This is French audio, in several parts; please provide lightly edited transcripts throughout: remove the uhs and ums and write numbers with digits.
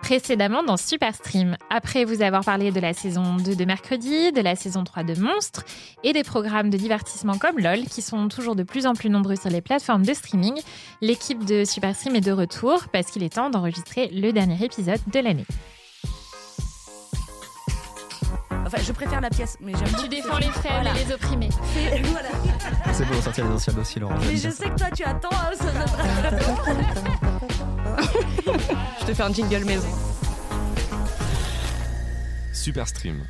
Précédemment dans Superstream, après vous avoir parlé de la saison 2 de Mercredi, de la saison 3 de Monstres et des programmes de divertissement comme LOL qui sont toujours de plus en plus nombreux sur les plateformes de streaming, l'équipe de Superstream est de retour parce qu'il est temps d'enregistrer le dernier épisode de l'année. Enfin, je préfère la pièce, mais j'aime. Tu défends les faibles et les opprimés. Voilà. C'est pour sortir les anciens dossiers, Laurent. Mais je sais que toi, tu attends. Je te fais un jingle maison. Superstream.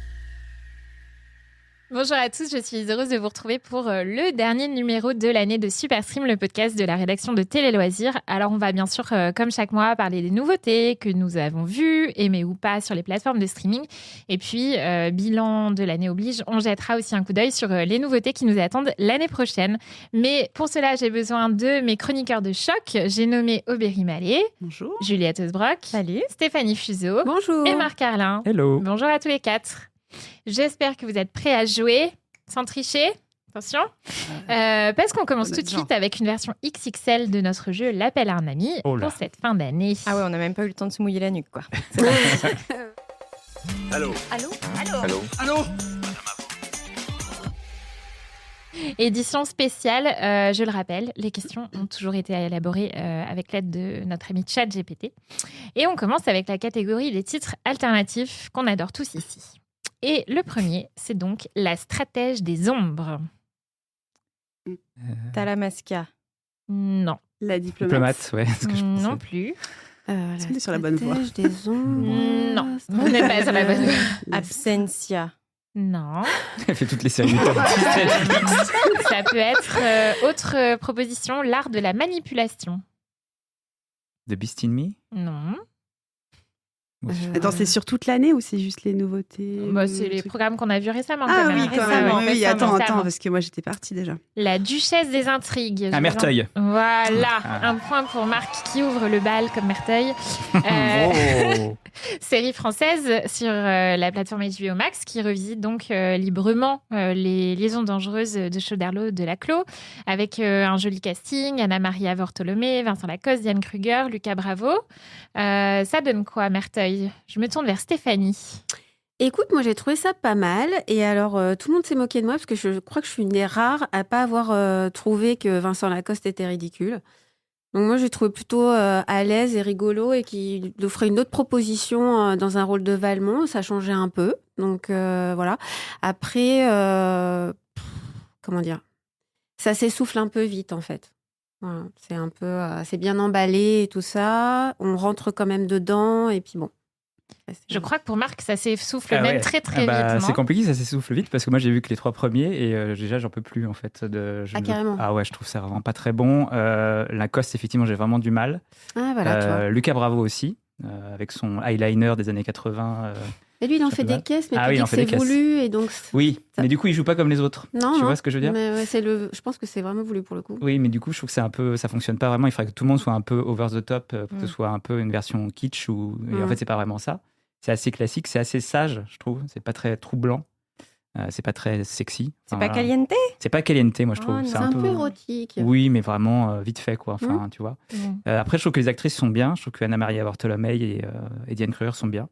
Bonjour à tous, je suis heureuse de vous retrouver pour le dernier numéro de l'année de Superstream, le podcast de la rédaction de Télé Loisirs. Alors on va bien sûr, comme chaque mois, parler des nouveautés que nous avons vues, aimées ou pas sur les plateformes de streaming. Et puis, bilan de l'année oblige, on jettera aussi un coup d'œil sur les nouveautés qui nous attendent l'année prochaine. Mais pour cela, j'ai besoin de mes chroniqueurs de choc. J'ai nommé Aubéry Mallet. Bonjour. Juliette Osbrock. Salut. Stéphanie Fuseau. Bonjour. Et Marc Carlin. Hello. Bonjour à tous les quatre. J'espère que vous êtes prêts à jouer sans tricher. Attention. Parce qu'on commence tout de suite avec une version XXL de notre jeu L'appel à un ami pour cette fin d'année. Ah ouais, on n'a même pas eu le temps de se mouiller la nuque, quoi. Allô. Allô. Allô. Allô. Édition spéciale, je le rappelle, les questions ont toujours été élaborées avec l'aide de notre ami ChatGPT. Et on commence avec la catégorie des titres alternatifs qu'on adore tous ici. Et le premier, c'est donc La stratège des ombres. Talamasca. Non. La diplomate. Ouais, c'est ce que je pensais. Non plus. Est-ce qu'on est sur la bonne voie? Des ombres. Non. On n'est pas sur la bonne voie. Absentia. Non. Elle fait toutes les séries. Ça peut être autre proposition, l'art de la manipulation. The Beast in Me. Non. Attends, c'est sur toute l'année ou c'est juste les nouveautés? C'est les programmes qu'on a vus récemment. Ah quand même. oui, quand même. Récemment, Oui, récemment. attends, parce que moi j'étais partie déjà. La duchesse des intrigues. Ah, Merteuil. Voilà, Ah. un point pour Marc qui ouvre le bal comme Merteuil. Oh. Série française sur la plateforme HBO Max qui revisite donc librement les liaisons dangereuses de Choderlos de Laclos avec un joli casting, Anna-Maria Vortolomé, Vincent Lacoste, Diane Kruger, Lucas Bravo. Ça donne quoi, Merteuil? Je me tourne vers Stéphanie. Écoute, moi j'ai trouvé ça pas mal. Et alors, tout le monde s'est moqué de moi parce que je crois que je suis une des rares à pas avoir trouvé que Vincent Lacoste était ridicule. Donc moi j'ai trouvé plutôt à l'aise et rigolo et qu'il offrait une autre proposition dans un rôle de Valmont. Ça changeait un peu. Donc voilà. Après, comment dire? Ça s'essouffle un peu vite en fait. Voilà. C'est un peu, c'est bien emballé et tout ça. On rentre quand même dedans et puis bon. Je crois que pour Marc, ça s'essouffle même très très vite. Non C'est compliqué, ça s'essouffle vite parce que moi j'ai vu que les 3 premiers et déjà j'en peux plus en fait. Carrément. Ah ouais, je trouve ça vraiment pas très bon. Lacoste, effectivement, j'ai vraiment du mal. Ah voilà, tu vois. Lucas Bravo aussi, avec son eyeliner des années 80. Et lui, il en fait des caisses, mais tu dis que c'est voulu et donc. Oui, mais du coup, il joue pas comme les autres. Non, tu vois ce que je veux dire? Mais ouais, je pense que c'est vraiment voulu pour le coup. Oui, mais du coup, je trouve que ça fonctionne pas vraiment. Il faudrait que tout le monde soit un peu over the top pour que ce soit un peu une version kitsch et en fait, c'est pas vraiment ça. C'est assez classique, c'est assez sage, je trouve. C'est pas très troublant. C'est pas très sexy. C'est pas caliente? C'est pas caliente, moi, je trouve. C'est un peu érotique. Oui, mais vraiment vite fait, quoi. Enfin, tu vois. Après, je trouve que les actrices sont bien. Je trouve que Anna-Maria Vortolomé et Diane Kruger sont bien.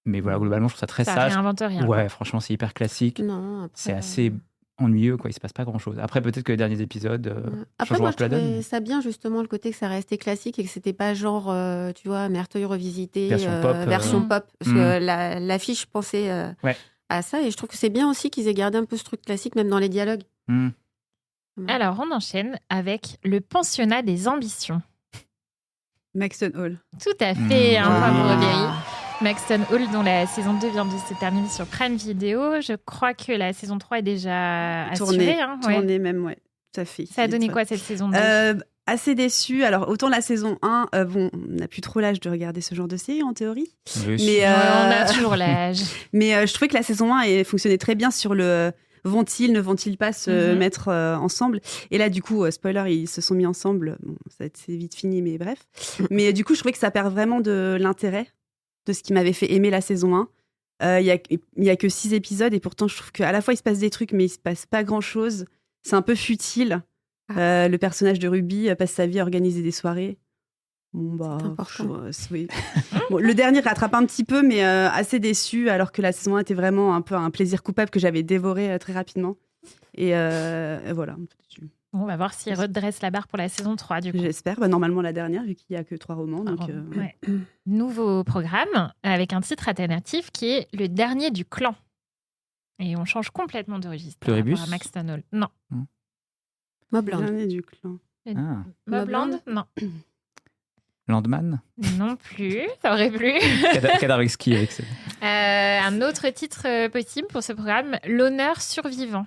Mais voilà, globalement, je trouve ça très sage. Ça réinvente rien. Ouais, franchement, c'est hyper classique. Non, après, c'est assez ennuyeux, quoi. Il se passe pas grand-chose. Après, peut-être que les derniers épisodes après, moi, je la donne. trouvais ça bien, justement, le côté que ça restait classique et que c'était pas genre, tu vois, Merteuil revisité, version pop. Parce que l'affiche pensait à ça. Et je trouve que c'est bien aussi qu'ils aient gardé un peu ce truc classique, même dans les dialogues. Alors, on enchaîne avec Le pensionnat des ambitions. Maxton Hall. Tout à fait, un point pour Aubéry. Maxton Hall, dont la saison 2 vient de se terminer sur Prime Video. Je crois que la saison 3 est déjà assurée. Tournée même, ouais. Tout à fait. Ça a donné quoi cette saison 2? Assez déçue. Alors, autant la saison 1, on n'a plus trop l'âge de regarder ce genre de série, en théorie. Oui, mais, on a toujours l'âge. Mais je trouvais que la saison 1 fonctionnait très bien sur le vont-ils, ne vont-ils pas se mettre ensemble. Et là, du coup, spoiler, ils se sont mis ensemble. Bon, c'est vite fini, mais bref. Mais du coup, je trouvais que ça perd vraiment de l'intérêt de ce qui m'avait fait aimer la saison 1. Il y a que 6 épisodes et pourtant, je trouve qu'à la fois, il se passe des trucs, mais il se passe pas grand-chose. C'est un peu futile. Le personnage de Ruby passe sa vie à organiser des soirées. Bon, C'est important. oui. Bon, le dernier rattrape un petit peu, mais assez déçu, alors que la saison 1 était vraiment un peu un plaisir coupable que j'avais dévoré très rapidement. Et voilà. On va voir s'il redresse la barre pour la saison 3 du coup. J'espère. Normalement, la dernière, vu qu'il n'y a que 3 romans. Donc, Ouais. Nouveau programme avec un titre alternatif qui est Le dernier du clan. Et on change complètement de registre. par Pluribus rapport à Max Tunnel. Non. Mobland. Dernier du clan. Ah. Mobland. Non. Landman. Non plus. Ça aurait plu. Kadarovski avec ça. Un autre titre possible pour ce programme, L'honneur survivant.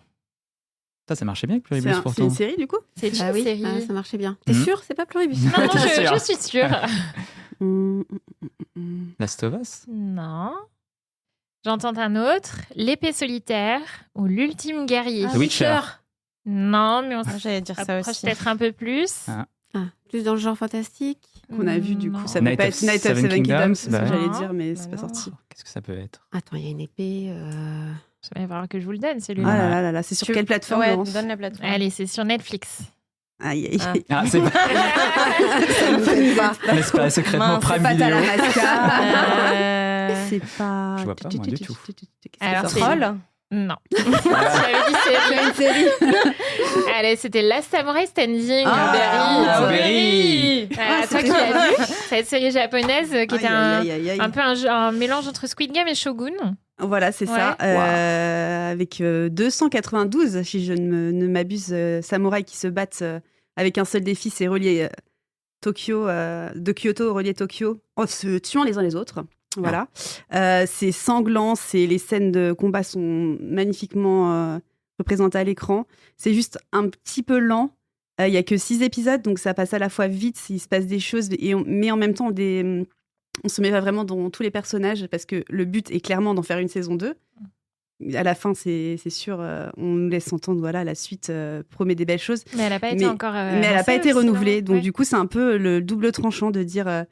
Ça marchait bien avec C'est Pluribus c'est pourtant. une série, du coup C'est une Ah oui, série. ah, ça marchait bien. T'es Mhm. sûr, c'est pas Pluribus? Non, non, Bien sûr. je suis sûre. Last of Us. Non. J'entends un autre, L'épée solitaire ou L'ultime guerrier. The Witcher. Non, mais on J'allais dire ça s'approche aussi. peut-être un peu plus. Ah. Ah, plus dans le genre fantastique. Qu'on a vu, du coup. Non. Ça peut Night pas of être Night of Seven Seven Kingdoms, c'est ce Bah que ouais. j'allais Non. dire, mais Bah c'est pas non. sorti. Qu'est-ce que ça peut être? Attends, il y a une épée. Il va falloir que je vous le donne, Ah celui-là. là là là là, c'est sur quelle plateforme, Ouais, Laurence donne la plateforme. Allez, c'est sur Netflix. Aïe, aïe, aïe. Ah, c'est pas. N'est-ce pas secrètement Mince, Prime Pas Video? Talamasca. Euh, C'est pas. Je vois pas, moi, du tout. Alors, c'est Troll. Non. J'avais dit série. Allez, c'était Last Samurai Standing. Ah, Berry. Berry. Toi qui l'as vu, cette série japonaise qui était un peu un mélange entre Squid Game et Shogun. Voilà, c'est ça. Avec 292, si je ne m'abuse, samouraïs qui se battent avec un seul défi, c'est relier Tokyo, de Kyoto relier Tokyo, en se tuant les uns les autres. Voilà. C'est sanglant, les scènes de combat sont magnifiquement représentées à l'écran. C'est juste un petit peu lent. Il n'y a que 6 épisodes, donc ça passe à la fois vite, il se passe des choses, mais en même temps, on se met vraiment dans tous les personnages parce que le but est clairement d'en faire une saison 2. À la fin, c'est sûr, on nous laisse entendre, voilà, la suite promet des belles choses. Mais elle n'a pas été encore. Mais elle n'a pas été renouvelée. Donc, du coup, c'est un peu le double tranchant de dire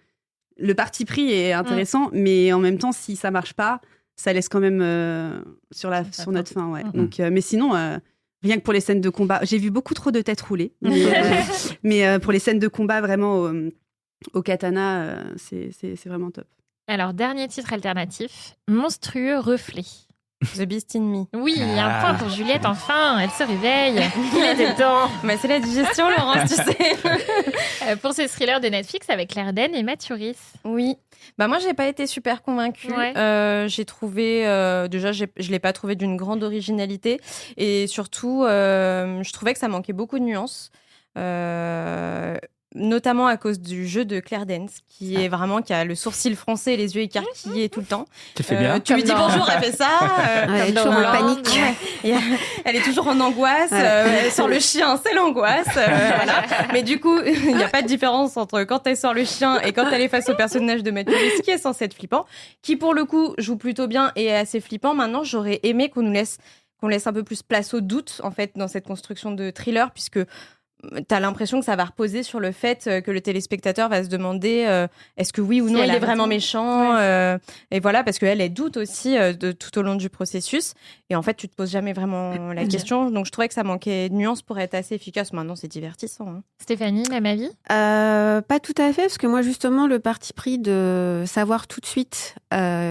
le parti pris est intéressant, mais en même temps, si ça marche pas, ça laisse quand même sur notre fin. Ouais. Donc, mais sinon. Rien que pour les scènes de combat, j'ai vu beaucoup trop de têtes roulées. Mais pour les scènes de combat, vraiment au katana, c'est vraiment top. Alors, dernier titre alternatif, Monstrueux reflet. The Beast in Me. Oui, il y a un point pour Juliette, enfin, elle se réveille. Il était temps. Mais c'est la digestion, Laurence, tu sais. Pour ce thriller de Netflix avec Claire Danes et Mathuris. Oui. Bah moi, j'ai pas été super convaincue. Ouais. J'ai trouvé... déjà, je l'ai pas trouvé d'une grande originalité. Et surtout, je trouvais que ça manquait beaucoup de nuances. Notamment à cause du jeu de Claire Danes, qui a le sourcil froncé et les yeux écarquillés tout le temps. Tu le fais bien. Tu lui dis dans- bonjour, elle fait ça. Elle est dans toujours en Hollande. panique. Elle est toujours en angoisse. Elle sort le chien, c'est l'angoisse. Voilà. Mais du coup, il n'y a pas de différence entre quand elle sort le chien et quand elle est face au personnage de Mathuris, qui est censé être flippant, qui pour le coup joue plutôt bien et est assez flippant. Maintenant, j'aurais aimé qu'on laisse un peu plus place au doute en fait dans cette construction de thriller, puisque t'as l'impression que ça va reposer sur le fait que le téléspectateur va se demander est-ce que oui ou Si non elle il a est vraiment raison. méchant, et voilà, parce qu'elle doute aussi tout au long du processus, et en fait tu te poses jamais vraiment la question. Donc je trouvais que ça manquait de nuances pour être assez efficace. Maintenant c'est divertissant, hein. Stéphanie, même avis? Pas tout à fait, parce que moi, justement, le parti pris de savoir tout de suite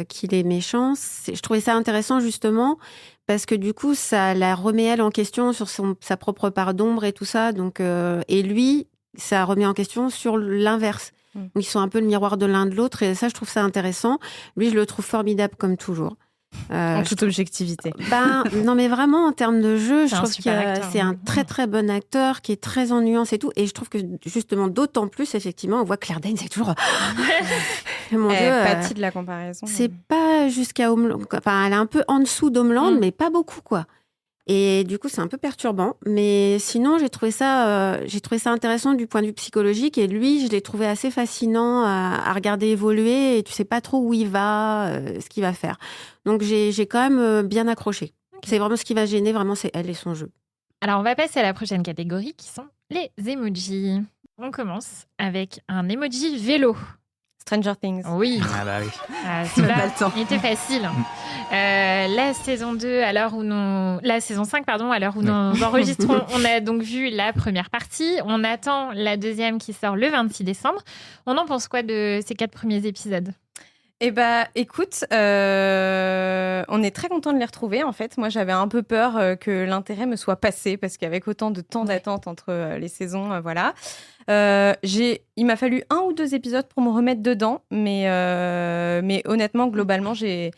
qu'il est méchant, je trouvais ça intéressant, justement, parce que du coup, ça la remet elle en question sur sa propre part d'ombre et tout ça. Donc, et lui, ça remet en question sur l'inverse. Donc, ils sont un peu le miroir de l'un de l'autre, et ça, je trouve ça intéressant. Lui, je le trouve formidable comme toujours. En toute objectivité. Non, mais vraiment, en termes de jeu, je C'est un trouve que super acteur, c'est un très très bon acteur qui est très en nuance et tout. Et je trouve que justement, d'autant plus, effectivement, on voit Claire Danes, c'est toujours. Mon Dieu, Pâtit de la comparaison. c'est pas jusqu'à Homeland. Enfin, elle est un peu en dessous d'Homeland, mais pas beaucoup, quoi. Et du coup, c'est un peu perturbant. Mais sinon, j'ai trouvé ça intéressant du point de vue psychologique. Et lui, je l'ai trouvé assez fascinant à regarder évoluer. Et tu sais pas trop où il va, ce qu'il va faire. Donc, j'ai quand même bien accroché. C'est vraiment ce qui va gêner, vraiment, c'est elle et son jeu. Alors, on va passer à la prochaine catégorie qui sont les emojis. On commence avec un emoji vélo. Stranger Things. Oui. Ah bah oui. Celui-là, Pas le temps. il était facile. La saison 2, la saison 5, pardon, à l'heure où nous enregistrons, on a donc vu la première partie. On attend la deuxième qui sort le 26 décembre. On en pense quoi de ces 4 premiers épisodes ? Eh bah, écoute, on est très content de les retrouver. En fait, moi, j'avais un peu peur que l'intérêt me soit passé parce qu'avec autant de temps d'attente entre les saisons, voilà. Il m'a fallu 1 ou 2 épisodes pour me remettre dedans, mais honnêtement, globalement, j'ai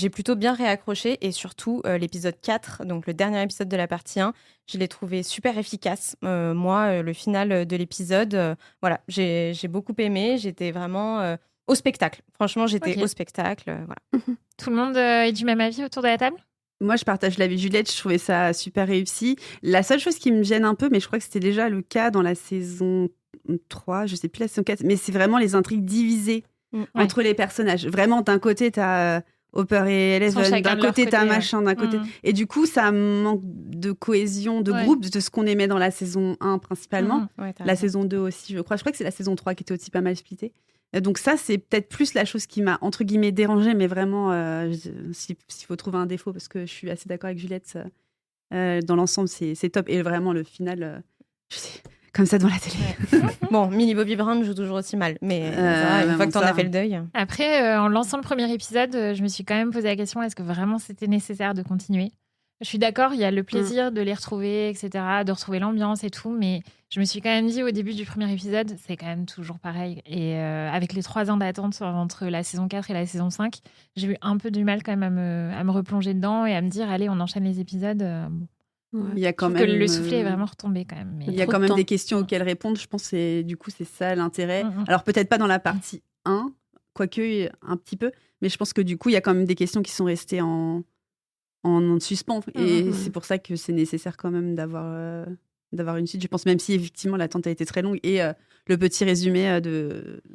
plutôt bien réaccroché et surtout l'épisode 4, donc le dernier épisode de la partie 1, je l'ai trouvé super efficace. Moi, le final de l'épisode, voilà, j'ai beaucoup aimé. J'étais vraiment au spectacle. Franchement, j'étais au spectacle. Voilà. Tout le monde est du même avis autour de la table ? Moi, je partage l'avis de Juliette. Je trouvais ça super réussi. La seule chose qui me gêne un peu, mais je crois que c'était déjà le cas dans la saison 3, je sais plus la saison 4, mais c'est vraiment les intrigues divisées entre les personnages. Vraiment, d'un côté, t'as Hopper et Eleven, d'un côté, t'as machin, d'un côté. Et du coup, ça manque de cohésion de groupe, de ce qu'on aimait dans la saison 1 principalement. La saison 2 aussi, je crois. Je crois que c'est la saison 3 qui était aussi pas mal splittée. Donc ça, c'est peut-être plus la chose qui m'a, entre guillemets, dérangée, mais vraiment, s'il faut trouver un défaut, parce que je suis assez d'accord avec Juliette, dans l'ensemble, c'est top. Et vraiment, le final, je sais, comme ça devant la télé. Bon, Millie Bobby Brown joue toujours aussi mal, mais une fois que t'en as fait le deuil... Après, en lançant le premier épisode, je me suis quand même posé la question, est-ce que vraiment c'était nécessaire de continuer ? Je suis d'accord, il y a le plaisir de les retrouver, etc., de retrouver l'ambiance et tout, mais je me suis quand même dit au début du premier épisode, c'est quand même toujours pareil. Et avec les 3 ans d'attente entre la saison 4 et la saison 5, j'ai eu un peu du mal quand même à me replonger dedans et à me dire, allez, on enchaîne les épisodes. Il y a quand même, que le soufflet est vraiment retombé quand même. Mais il y a quand même des questions auxquelles répondre, je pense, et du coup, c'est ça l'intérêt. Alors peut-être pas dans la partie 1, quoique un petit peu, mais je pense que du coup, il y a quand même des questions qui sont restées en suspens. Et c'est pour ça que c'est nécessaire quand même d'avoir une suite. Je pense, même si effectivement l'attente a été très longue et le petit résumé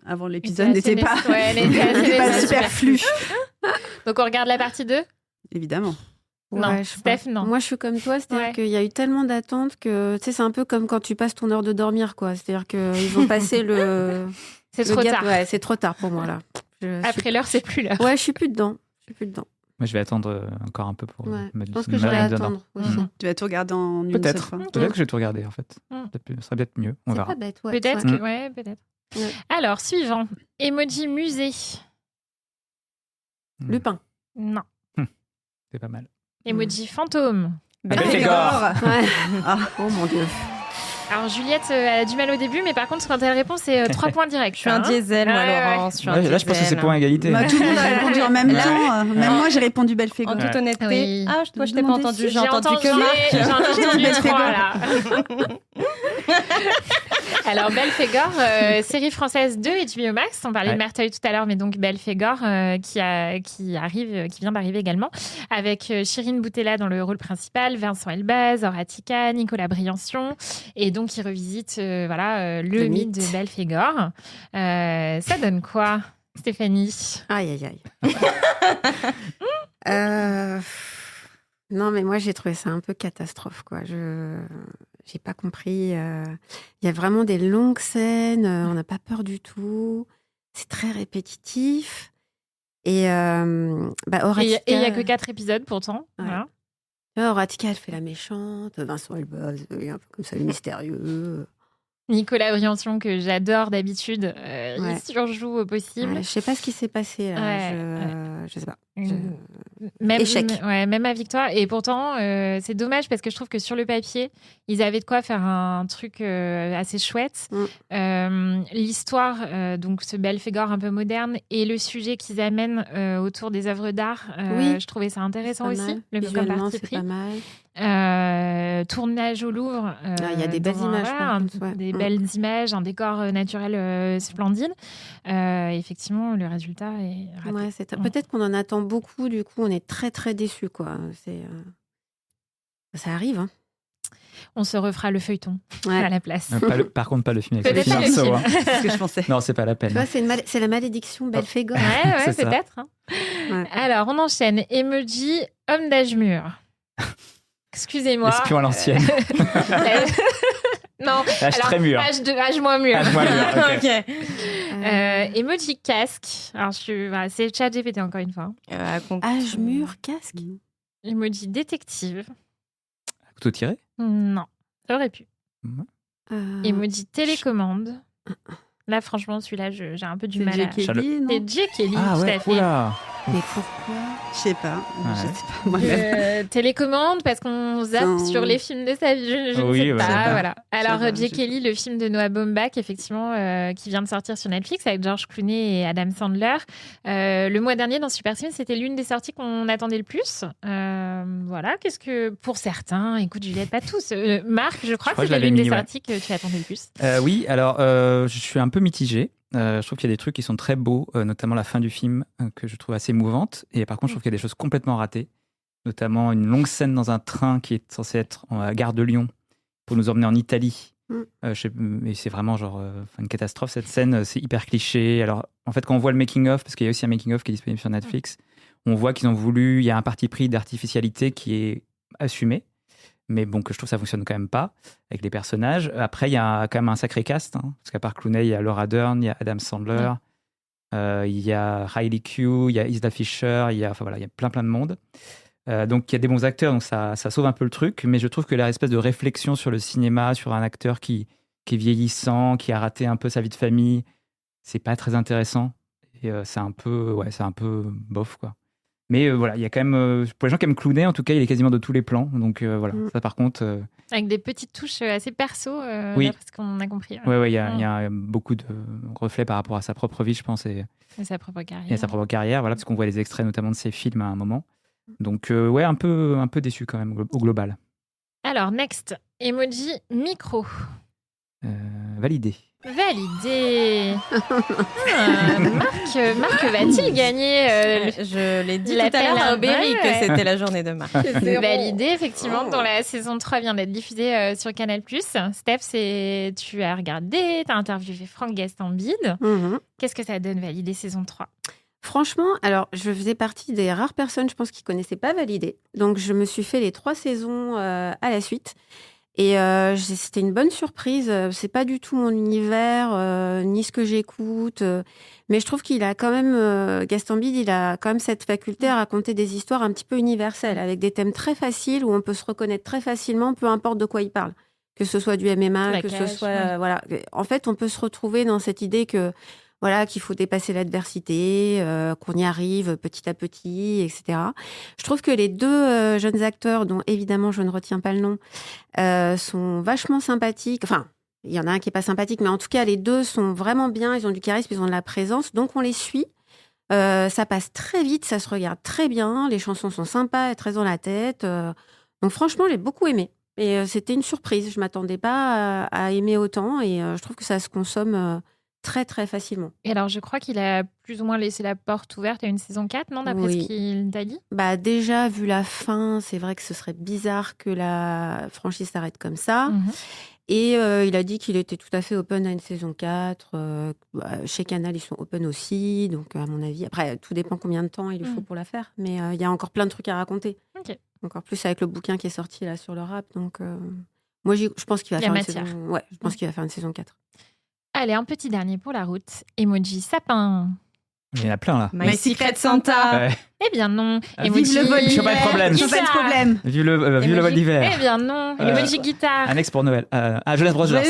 avant l'épisode n'était pas, pas superflu. Donc on regarde la partie 2 ? Évidemment. Non, Steph, non. Moi, je suis comme toi, c'est-à-dire qu'il y a eu tellement d'attentes que, tu sais, c'est un peu comme quand tu passes ton heure de dormir, quoi. C'est-à-dire qu'ils ont passé le... C'est trop tard. Ouais, c'est trop tard pour moi, là. Après l'heure, c'est plus l'heure. Ouais, je suis plus dedans. Moi, je vais attendre encore un peu pour je me pense que je vais attendre aussi. Tu vas tout regarder en une seule fois. Peut-être que je vais tout regarder, en fait. Ce serait peut-être mieux, on verra. Pas bête, ouais. Peut-être, peut-être. Ouais. Alors, suivant. Emoji musée. Lupin. Non. C'est pas mal. Emoji fantôme. Belphégor. Oh mon Dieu. Alors Juliette a du mal au début, mais par contre quand elle répond c'est 3 points directs. Je suis un diesel, moi, Laurence. Là, je pense que c'est point égalité. Tout le monde a répondu en même temps. Même moi, j'ai répondu Belphégor. En toute honnêteté. Oui. Ah, toi, je t'ai pas entendu. J'ai entendu que Marc. J'ai entendu Belphégor. là. Alors Belphégor, série française de HBO Max. On parlait de Merteuil tout à l'heure, mais donc Belphégor qui vient d'arriver également, avec Chirine Boutella dans le rôle principal, Vincent Elbaz, Horatica, Nicolas Briançon, et donc il revisite le mythe de Belphégor. Ça donne quoi, Stéphanie ? Aïe. Non, mais moi j'ai trouvé ça un peu catastrophe, quoi. J'ai pas compris. Il y a vraiment des longues scènes, on n'a pas peur du tout. C'est très répétitif. Et Horatica... il n'y a que 4 épisodes pourtant. Ouais. Voilà. Horatica, elle fait la méchante. Vincent Elbaz, il est un peu comme ça, le mystérieux. Nicolas Briançon, que j'adore d'habitude, il surjoue au possible. Ouais, je sais pas ce qui s'est passé là. Je sais pas. Échec. Même avec toi. Et pourtant, c'est dommage parce que je trouve que sur le papier, ils avaient de quoi faire un truc assez chouette. L'histoire, donc ce Belphégor un peu moderne, et le sujet qu'ils amènent autour des œuvres d'art, je trouvais ça intéressant aussi. Le visuellement, c'est pris. pas mal. Tournage au Louvre. Il y a des belles images. Des belles images, un décor naturel splendide. Effectivement, le résultat est raté. Ouais, peut-être qu'on en attend beaucoup, du coup, on est très très déçus, quoi. Ça arrive, hein. On se refera le feuilleton à la place. Par contre, pas le film avec Peut-être Sophie pas le Marceau. film. C'est ce que je pensais. Non, c'est pas la peine. Tu vois, c'est la malédiction Belphégor. Ouais, C'est peut-être. Hein. Alors, on enchaîne. Emoji, homme d'âge mûr. Excusez-moi. Espion à l'ancienne. Non, Âge très mûr. Âge moins mûr. Âge moins mûr, ok. Emoji casque. Alors, c'est ChatGPT encore une fois. Âge mûr, casque. Emoji détective. Couteau tiré? Non, ça aurait pu. Emoji télécommande. Là, franchement, celui-là, j'ai un peu du mal à... C'est Kelly, non? C'est J. Kelly, Ah tout ouais, à fait. oula. Mais pourquoi? Je sais pas. Ouais. Je sais pas. Moi-même. Télécommande, parce qu'on zappe sur les films de sa vie, je ne sais ouais, pas. ouais. Voilà. Alors, sais pas, J. Kelly, le film de Noah Baumbach, effectivement, qui vient de sortir sur Netflix avec George Clooney et Adam Sandler. Le mois dernier, dans Super Sim, c'était l'une des sorties qu'on attendait le plus. Voilà, qu'est-ce que... Pour certains, écoute, Juliette, pas tous. Marc, je crois que que je c'était l'avais l'une des mis, ouais. sorties que tu attendais le plus. Oui, alors je suis un peu mitigé. Je trouve qu'il y a des trucs qui sont très beaux, notamment la fin du film, que je trouve assez émouvante. Et par contre, je trouve qu'il y a des choses complètement ratées, notamment une longue scène dans un train qui est censé être à la gare de Lyon pour nous emmener en Italie. Et c'est vraiment genre une catastrophe cette scène, c'est hyper cliché. Alors en fait, quand on voit le making-of, parce qu'il y a aussi un making-of qui est disponible sur Netflix, on voit qu'ils ont voulu, il y a un parti pris d'artificialité qui est assumé. Mais bon, que je trouve que ça fonctionne quand même pas avec les personnages. Après, il y a quand même un sacré cast, hein, parce qu'à part Clooney, il y a Laura Dern, il y a Adam Sandler, il y a Riley Keough, il y a Isla Fisher, il y a plein de monde. Donc il y a des bons acteurs, donc ça sauve un peu le truc. Mais je trouve que la espèce de réflexion sur le cinéma, sur un acteur qui est vieillissant, qui a raté un peu sa vie de famille, c'est pas très intéressant. Et c'est un peu bof, quoi. Mais voilà, il y a quand même, pour les gens qui aiment Clooney, en tout cas, il est quasiment de tous les plans. Donc voilà, ça par contre... Avec des petites touches assez perso, oui. d'après ce qu'on a compris. Ouais, il y a beaucoup de reflets par rapport à sa propre vie, je pense, et sa propre carrière. Et à sa propre carrière, voilà, parce qu'on voit les extraits notamment de ses films à un moment. Donc ouais, un peu déçu quand même au global. Alors, next, emoji micro. Validé. Validé. Marc va-t-il gagner Je l'ai dit la tout à l'heure à Aubéry ouais. que c'était la journée de Marc. Validé, effectivement, dont la saison 3 vient d'être diffusée sur Canal+. Steph, tu as regardé, tu as interviewé Franck Gastambide. Qu'est-ce que ça donne, Validé, saison 3 ? Franchement, alors je faisais partie des rares personnes, je pense, qui ne connaissaient pas Validé. Donc je me suis fait les 3 saisons à la suite. Et c'était une bonne surprise. C'est pas du tout mon univers, ni ce que j'écoute. Mais je trouve qu'il a quand même, Gastambide, il a quand même cette faculté à raconter des histoires un petit peu universelles, avec des thèmes très faciles où on peut se reconnaître très facilement, peu importe de quoi il parle. Que ce soit du MMA, ce soit... voilà. En fait, on peut se retrouver dans cette idée que... Voilà, qu'il faut dépasser l'adversité, qu'on y arrive petit à petit, etc. Je trouve que les 2 jeunes acteurs, dont évidemment je ne retiens pas le nom, sont vachement sympathiques. Enfin, il y en a un qui n'est pas sympathique, mais en tout cas, les 2 sont vraiment bien, ils ont du charisme, ils ont de la présence, donc on les suit. Ça passe très vite, ça se regarde très bien, les chansons sont sympas, très dans la tête. Donc franchement, j'ai beaucoup aimé. Et c'était une surprise, je ne m'attendais pas à aimer autant, et je trouve que ça se consomme... très, très facilement. Et alors, je crois qu'il a plus ou moins laissé la porte ouverte à une saison 4, non, d'après ce qu'il t'a dit ? Bah, déjà, vu la fin, c'est vrai que ce serait bizarre que la franchise s'arrête comme ça. Et il a dit qu'il était tout à fait open à une saison 4. Chez Canal, ils sont open aussi. Donc, à mon avis, après, tout dépend combien de temps il lui faut pour la faire. Mais il y a encore plein de trucs à raconter. Encore plus avec le bouquin qui est sorti là sur le rap. Donc, moi, je pense qu'il va faire une saison... Ouais, je pense qu'il va faire une saison 4. Allez, un petit dernier pour la route. Emoji sapin. Il y en a plein là. My Secret Santa. Ouais. Eh bien non. Vive le vol d'hiver. Pas de problème. Pas de problème. Vive le vol d'hiver. Eh bien non. Emoji guitare. Un ex pour Noël. Jonas Brothers.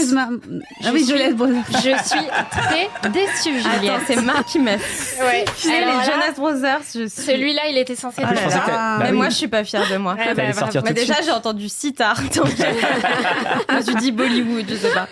Jonas Brothers. Je suis très déçue, Juliette. Attends, c'est Marc qui m'a Ouais. les Alors là, Jonas Brothers. celui-là, il était censé je pensais que Mais moi, je suis pas fière de moi. Ouais, t'allais sortir tout Mais de déjà, suite. j'ai entendu si tard. Donc, je me suis dit Bollywood, je sais pas.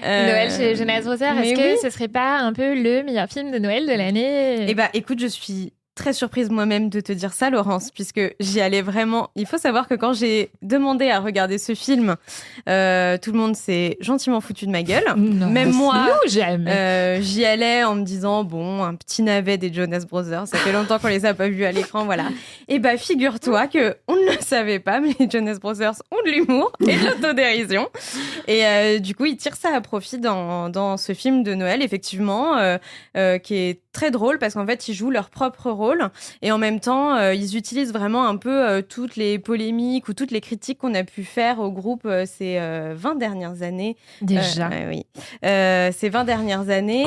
Noël chez Jonas Brothers, mais est-ce que oui. ce serait pas un peu le meilleur film de Noël de l'année ? Eh bah, écoute, je suis très surprise moi-même de te dire ça, Laurence, puisque j'y allais vraiment. Il faut savoir que quand j'ai demandé à regarder ce film, tout le monde s'est gentiment foutu de ma gueule. Non, Même moi, jamais. j'y allais en me disant bon, un petit navet des Jonas Brothers. Ça fait longtemps qu'on les a pas vus à l'écran, voilà. Et bah, figure-toi que on ne le savait pas, mais les Jonas Brothers ont de l'humour et de l'autodérision. Et du coup, ils tirent ça à profit dans ce film de Noël, effectivement, qui est très drôle parce qu'en fait, ils jouent leur propre rôle. drôle. Et en même temps, ils utilisent vraiment un peu toutes les polémiques ou toutes les critiques qu'on a pu faire au groupe ces 20 dernières années. Déjà. Oui. Ces 20 dernières années.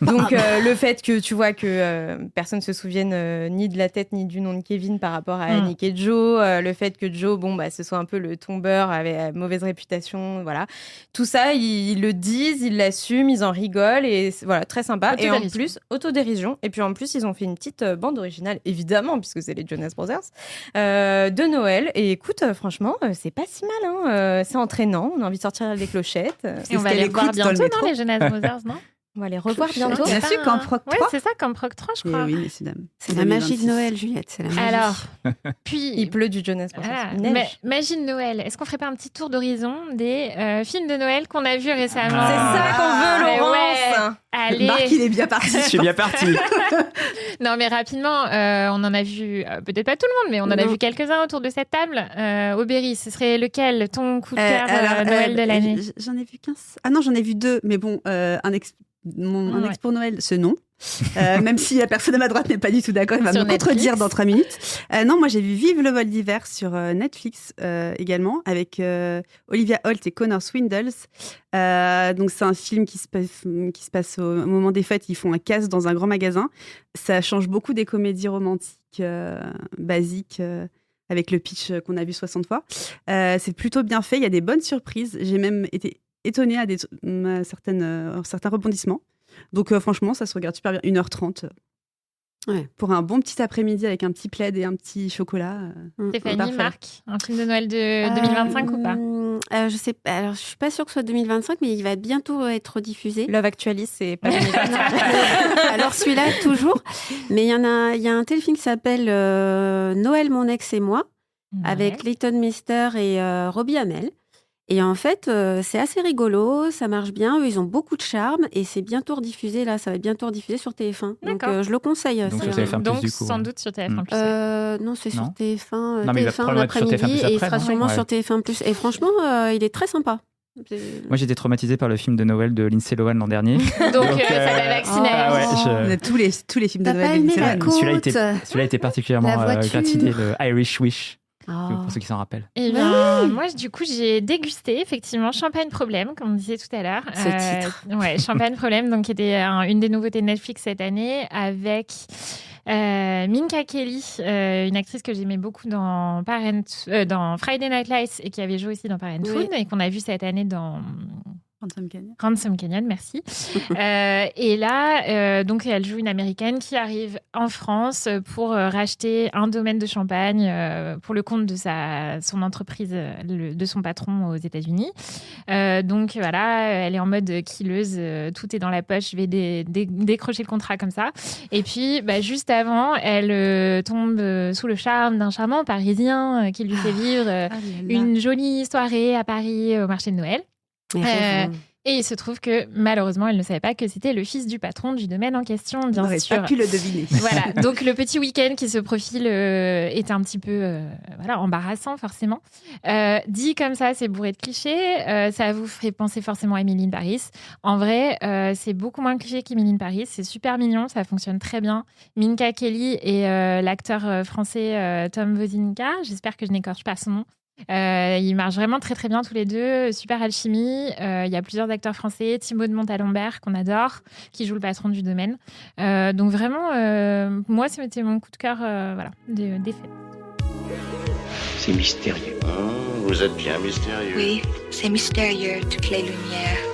Donc, le fait que tu vois que personne ne se souvienne ni de la tête ni du nom de Kevin par rapport à Annick et Joe. Le fait que Joe, ce soit un peu le tombeur avec mauvaise réputation. Voilà. Tout ça, ils le disent, ils l'assument, ils en rigolent. Et voilà, très sympa. Et en plus, autodérision. Et puis en plus, ils ont fait une petite bande originale, évidemment, puisque c'est les Jonas Brothers, de Noël. Et écoute, franchement, c'est pas si mal. Hein. C'est entraînant. On a envie de sortir les clochettes. Et on va les voir bientôt, non, les Jonas Brothers, non? On va les revoir bientôt. Bien sûr, qu'en Proc 3. Ouais, c'est ça, comme Proc 3, je crois. Oui, messieurs, dames. C'est la magie de Noël, Juliette. C'est la magie. Alors, puis... Il pleut du Jonas Brothers. Magie de Noël. Est-ce qu'on ferait pas un petit tour d'horizon des films de Noël qu'on a vus récemment? C'est ça qu'on veut, Laurence. Ouais. Allez. Marc, il est bien parti. Je suis bien parti. Non, mais rapidement, on en a vu, peut-être pas tout le monde, mais on en a vu quelques-uns autour de cette table. Aubéry, ce serait lequel ton coup de cœur Noël de l'année? J'en ai vu 15. Ah non, j'en ai vu 2, mais bon, un ex pour Noël, ce nom. Même si la personne à ma droite n'est pas du tout d'accord, il va me contredire dans 3 minutes. Non, moi j'ai vu Vive le vol d'hiver sur Netflix également, avec Olivia Holt et Connor Swindells. Donc c'est un film qui se passe au moment des fêtes. Ils font un casse dans un grand magasin. Ça change beaucoup des comédies romantiques basiques. Avec le pitch qu'on a vu 60 fois. C'est plutôt bien fait, il y a des bonnes surprises. J'ai même été étonnée à certains rebondissements. Donc franchement, ça se regarde super bien. 1h30. Pour un bon petit après-midi avec un petit plaid et un petit chocolat. Stéphanie, Marc, un film de Noël de 2025 ou pas? Je sais pas. Alors, je suis pas sûre que ce soit 2025, mais il va bientôt être diffusé. Love Actually, c'est pas 2025. Alors celui-là, toujours. Mais il y a un tel film qui s'appelle Noël, mon ex et moi, avec Leighton Meester et Robbie Amell. Et en fait, c'est assez rigolo, ça marche bien. Eux, ils ont beaucoup de charme et c'est bientôt rediffusé, là. Ça va être bientôt rediffusé sur TF1. Donc, je le conseille. Donc, sur TF1+, donc du coup, sans doute sur TF1+. Non, c'est sur TF1, non, mais TF1 l'après-midi et il sera sûrement sur TF1+. Et franchement, il est très sympa. Moi, j'ai été traumatisé par le film de Noël de Lindsay Lohan l'an dernier. Donc ça t'a vacciné. On a tous les films de Noël de Lindsay Lohan. Celui-là était particulièrement gratiné, le Irish Wish. Pour ceux qui s'en rappellent. Et ben, moi, du coup, j'ai dégusté effectivement Champagne Problème, comme on disait tout à l'heure. Champagne Problème, donc qui était une des nouveautés de Netflix cette année, avec Minka Kelly, une actrice que j'aimais beaucoup dans Friday Night Lights et qui avait joué aussi dans Parenthood et qu'on a vu cette année dans Ransom Canyon, merci. Et là, donc, elle joue une Américaine qui arrive en France pour racheter un domaine de champagne pour le compte de son entreprise, de son patron aux États-Unis. Donc voilà, elle est en mode killeuse, tout est dans la poche, je vais décrocher le contrat comme ça. Et puis, juste avant, elle tombe sous le charme d'un charmant Parisien qui lui fait vivre une jolie soirée à Paris au marché de Noël. Et il se trouve que malheureusement, elle ne savait pas que c'était le fils du patron du domaine en question, bien sûr. On n'aurait pas pu le deviner. Voilà, donc le petit week-end qui se profile est un petit peu embarrassant, forcément. Dit comme ça, c'est bourré de clichés. Ça vous ferait penser forcément à Emily in Paris. En vrai, c'est beaucoup moins cliché qu'Emily in Paris. C'est super mignon, ça fonctionne très bien. Minka Kelly et l'acteur français Tom Wozinka, j'espère que je n'écorche pas son nom. Ils marchent vraiment très très bien tous les deux, super alchimie. Il y a plusieurs acteurs français, Thibaut de Montalembert qu'on adore, qui joue le patron du domaine. Donc vraiment, moi c'était mon coup de cœur des fêtes. C'est mystérieux. Vous êtes bien mystérieux. Oui, c'est mystérieux, toutes les lumières.